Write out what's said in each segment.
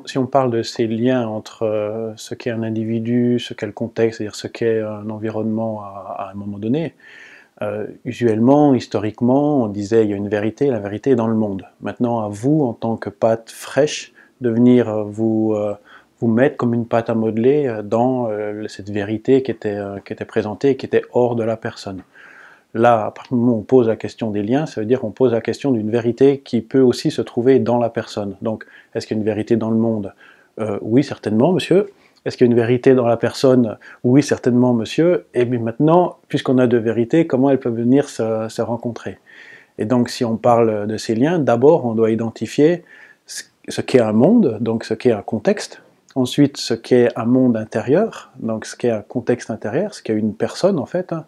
si on parle de ces liens entre ce qu'est un individu, ce qu'est le contexte, c'est-à-dire ce qu'est un environnement à un moment donné, usuellement, historiquement, on disait il y a une vérité, la vérité est dans le monde. Maintenant, à vous, en tant que pâte fraîche, de venir vous mettre comme une pâte à modeler dans cette vérité qui était présentée, qui était hors de la personne. Là, à partir du moment où on pose la question des liens, ça veut dire qu'on pose la question d'une vérité qui peut aussi se trouver dans la personne. Donc, est-ce qu'il y a une vérité dans le monde? Oui, certainement, monsieur. Est-ce qu'il y a une vérité dans la personne? Oui, certainement, monsieur. Et bien maintenant, puisqu'on a deux vérités, comment elles peuvent venir se rencontrer? Et donc, si on parle de ces liens, d'abord, on doit identifier ce qu'est un monde, donc ce qu'est un contexte. Ensuite, ce qu'est un monde intérieur, donc ce qu'est un contexte intérieur, ce qu'est une personne, en fait, hein,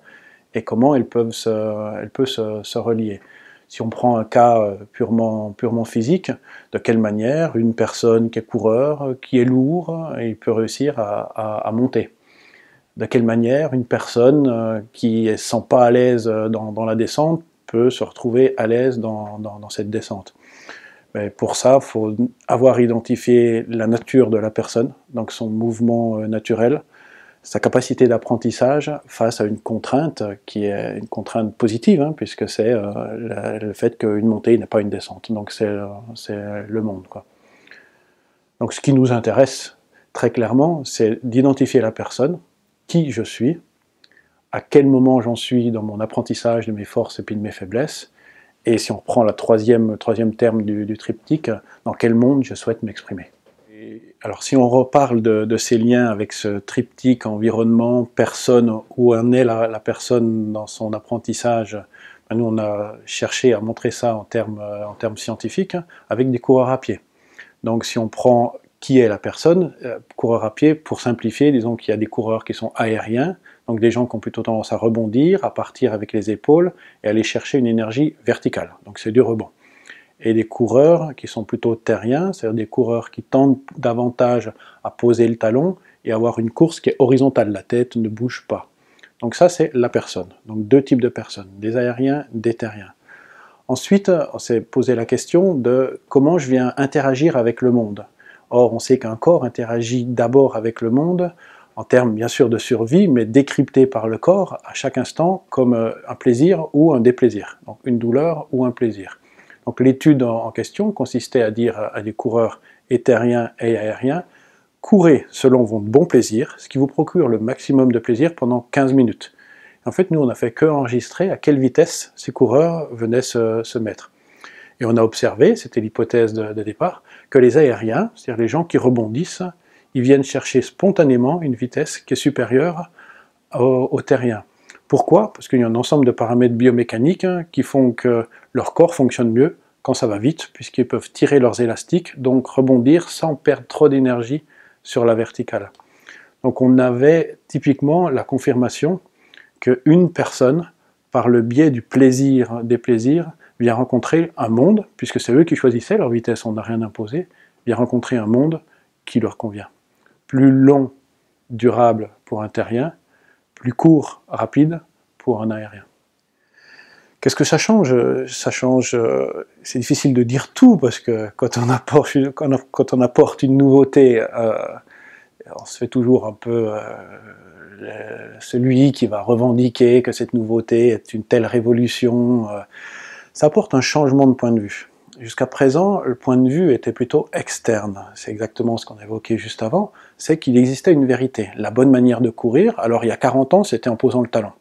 et comment elle peut se relier. Si on prend un cas purement physique, de quelle manière une personne qui est coureur, qui est lourd, il peut réussir à monter. De quelle manière une personne qui ne se sent pas à l'aise dans la descente peut se retrouver à l'aise dans cette descente. Mais pour ça, il faut avoir identifié la nature de la personne, donc son mouvement naturel, sa capacité d'apprentissage face à une contrainte qui est une contrainte positive, hein, puisque c'est le fait qu'une montée n'est pas une descente. Donc c'est le monde, quoi. Donc ce qui nous intéresse très clairement, c'est d'identifier la personne, qui je suis, à quel moment j'en suis dans mon apprentissage de mes forces et puis de mes faiblesses, et si on reprend le troisième terme du triptyque, dans quel monde je souhaite m'exprimer. Alors si on reparle de ces liens avec ce triptyque environnement, personne, où en est la personne dans son apprentissage, nous on a cherché à montrer ça en termes scientifiques avec des coureurs à pied. Donc si on prend qui est la personne, coureur à pied, pour simplifier, disons qu'il y a des coureurs qui sont aériens, donc des gens qui ont plutôt tendance à rebondir, à partir avec les épaules et aller chercher une énergie verticale, donc c'est du rebond. Et des coureurs qui sont plutôt terriens, c'est-à-dire des coureurs qui tendent davantage à poser le talon et avoir une course qui est horizontale, la tête ne bouge pas. Donc ça c'est la personne, donc deux types de personnes, des aériens, des terriens. Ensuite, on s'est posé la question de comment je viens interagir avec le monde. Or, on sait qu'un corps interagit d'abord avec le monde, en termes bien sûr de survie, mais décrypté par le corps à chaque instant comme un plaisir ou un déplaisir, donc une douleur ou un plaisir. Donc l'étude en question consistait à dire à des coureurs éthériens et aériens, courez selon votre bon plaisir, ce qui vous procure le maximum de plaisir pendant 15 minutes. En fait, nous, on n'a fait que enregistrer à quelle vitesse ces coureurs venaient se mettre. Et on a observé, c'était l'hypothèse de départ, que les aériens, c'est-à-dire les gens qui rebondissent, ils viennent chercher spontanément une vitesse qui est supérieure aux terriens. Pourquoi? Parce qu'il y a un ensemble de paramètres biomécaniques qui font que leur corps fonctionne mieux quand ça va vite, puisqu'ils peuvent tirer leurs élastiques, donc rebondir sans perdre trop d'énergie sur la verticale. Donc on avait typiquement la confirmation qu'une personne, par le biais du plaisir, des plaisirs, vient rencontrer un monde, puisque c'est eux qui choisissaient leur vitesse, on n'a rien imposé, vient rencontrer un monde qui leur convient. Plus long, durable pour un terrien, plus court, rapide pour un aérien. Qu'est-ce que ça change? Ça change, c'est difficile de dire tout, parce que quand on apporte une nouveauté, on se fait toujours un peu celui qui va revendiquer que cette nouveauté est une telle révolution. Ça apporte un changement de point de vue. Jusqu'à présent, le point de vue était plutôt externe. C'est exactement ce qu'on a évoqué juste avant, c'est qu'il existait une vérité. La bonne manière de courir, alors il y a 40 ans, c'était en posant le talon.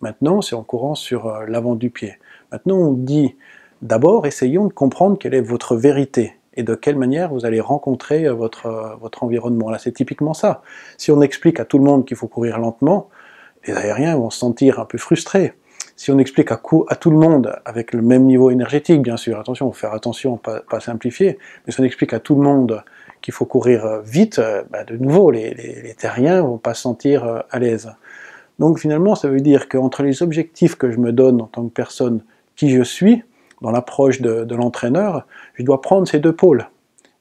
Maintenant, c'est en courant sur l'avant du pied. Maintenant, on dit, d'abord, essayons de comprendre quelle est votre vérité et de quelle manière vous allez rencontrer votre environnement. Là, c'est typiquement ça. Si on explique à tout le monde qu'il faut courir lentement, les aériens vont se sentir un peu frustrés. Si on explique à tout le monde, avec le même niveau énergétique, bien sûr, attention, faire attention, pas simplifier, mais si on explique à tout le monde qu'il faut courir vite, de nouveau, les terriens ne vont pas se sentir à l'aise. Donc finalement, ça veut dire qu'entre les objectifs que je me donne en tant que personne, qui je suis, dans l'approche de l'entraîneur, je dois prendre ces deux pôles.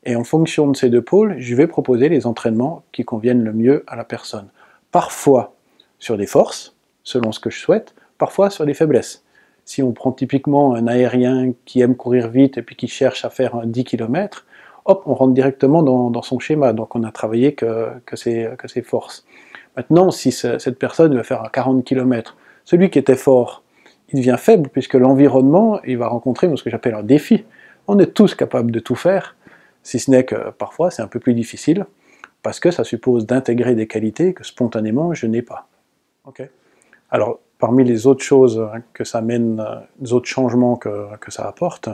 Et en fonction de ces deux pôles, je vais proposer les entraînements qui conviennent le mieux à la personne. Parfois sur des forces, selon ce que je souhaite, parfois sur des faiblesses. Si on prend typiquement un aérien qui aime courir vite et puis qui cherche à faire un 10 km, hop, on rentre directement dans son schéma, donc on a travaillé que ses forces. Maintenant, si cette personne va faire un 40 km, celui qui était fort, il devient faible, puisque l'environnement, il va rencontrer ce que j'appelle un défi. On est tous capables de tout faire, si ce n'est que parfois c'est un peu plus difficile, parce que ça suppose d'intégrer des qualités que spontanément je n'ai pas. Okay. Alors, parmi les autres choses que ça mène, les autres changements que ça apporte,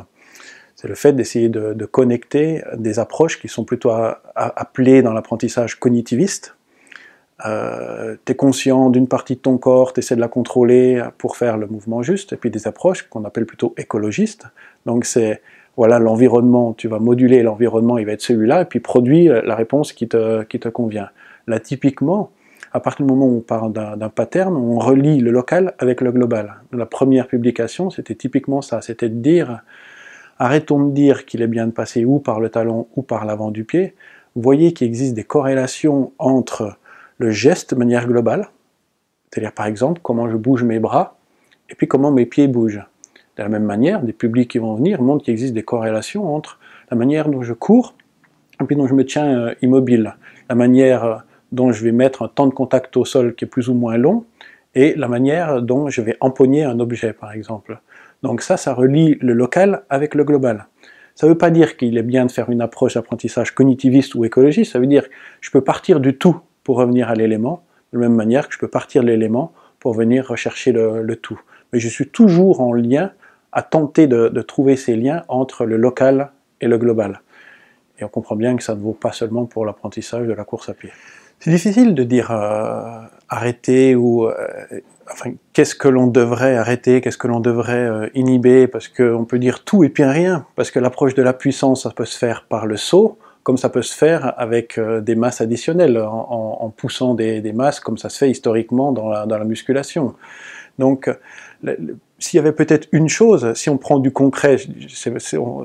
c'est le fait d'essayer de connecter des approches qui sont plutôt appelées dans l'apprentissage cognitiviste. Tu es conscient d'une partie de ton corps, tu essaies de la contrôler pour faire le mouvement juste, et puis des approches qu'on appelle plutôt écologistes. Donc c'est, voilà, l'environnement, tu vas moduler l'environnement, il va être celui-là, et puis produit la réponse qui te convient. Là, typiquement, à partir du moment où on parle d'un pattern, on relie le local avec le global. La première publication, c'était typiquement ça, c'était de dire, arrêtons de dire qu'il est bien de passer ou par le talon ou par l'avant du pied. Vous voyez qu'il existe des corrélations entre le geste de manière globale, c'est-à-dire par exemple comment je bouge mes bras, et puis comment mes pieds bougent. De la même manière, des publics qui vont venir montrent qu'il existe des corrélations entre la manière dont je cours, et puis dont je me tiens immobile, la manière dont je vais mettre un temps de contact au sol qui est plus ou moins long, et la manière dont je vais empoigner un objet, par exemple. Donc ça relie le local avec le global. Ça ne veut pas dire qu'il est bien de faire une approche d'apprentissage cognitiviste ou écologiste, ça veut dire que je peux partir du tout pour revenir à l'élément, de la même manière que je peux partir de l'élément pour venir rechercher le tout. Mais je suis toujours en lien, à tenter de trouver ces liens entre le local et le global. Et on comprend bien que ça ne vaut pas seulement pour l'apprentissage de la course à pied. C'est difficile de dire arrêter ou enfin, qu'est-ce que l'on devrait arrêter, qu'est-ce que l'on devrait inhiber, parce qu'on peut dire tout et puis rien, parce que l'approche de la puissance, ça peut se faire par le saut, comme ça peut se faire avec des masses additionnelles, en poussant des masses, comme ça se fait historiquement dans la musculation. Donc, s'il y avait peut-être une chose, si on prend du concret,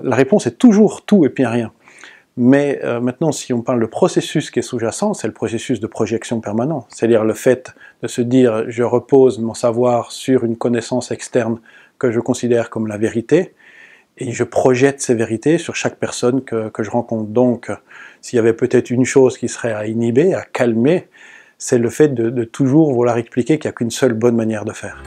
la réponse est toujours tout et puis rien. Mais maintenant, si on parle de processus qui est sous-jacent, c'est le processus de projection permanent. C'est-à-dire le fait de se dire, je repose mon savoir sur une connaissance externe que je considère comme la vérité, et je projette ces vérités sur chaque personne que je rencontre. Donc, s'il y avait peut-être une chose qui serait à inhiber, à calmer, c'est le fait de toujours vouloir expliquer qu'il n'y a qu'une seule bonne manière de faire.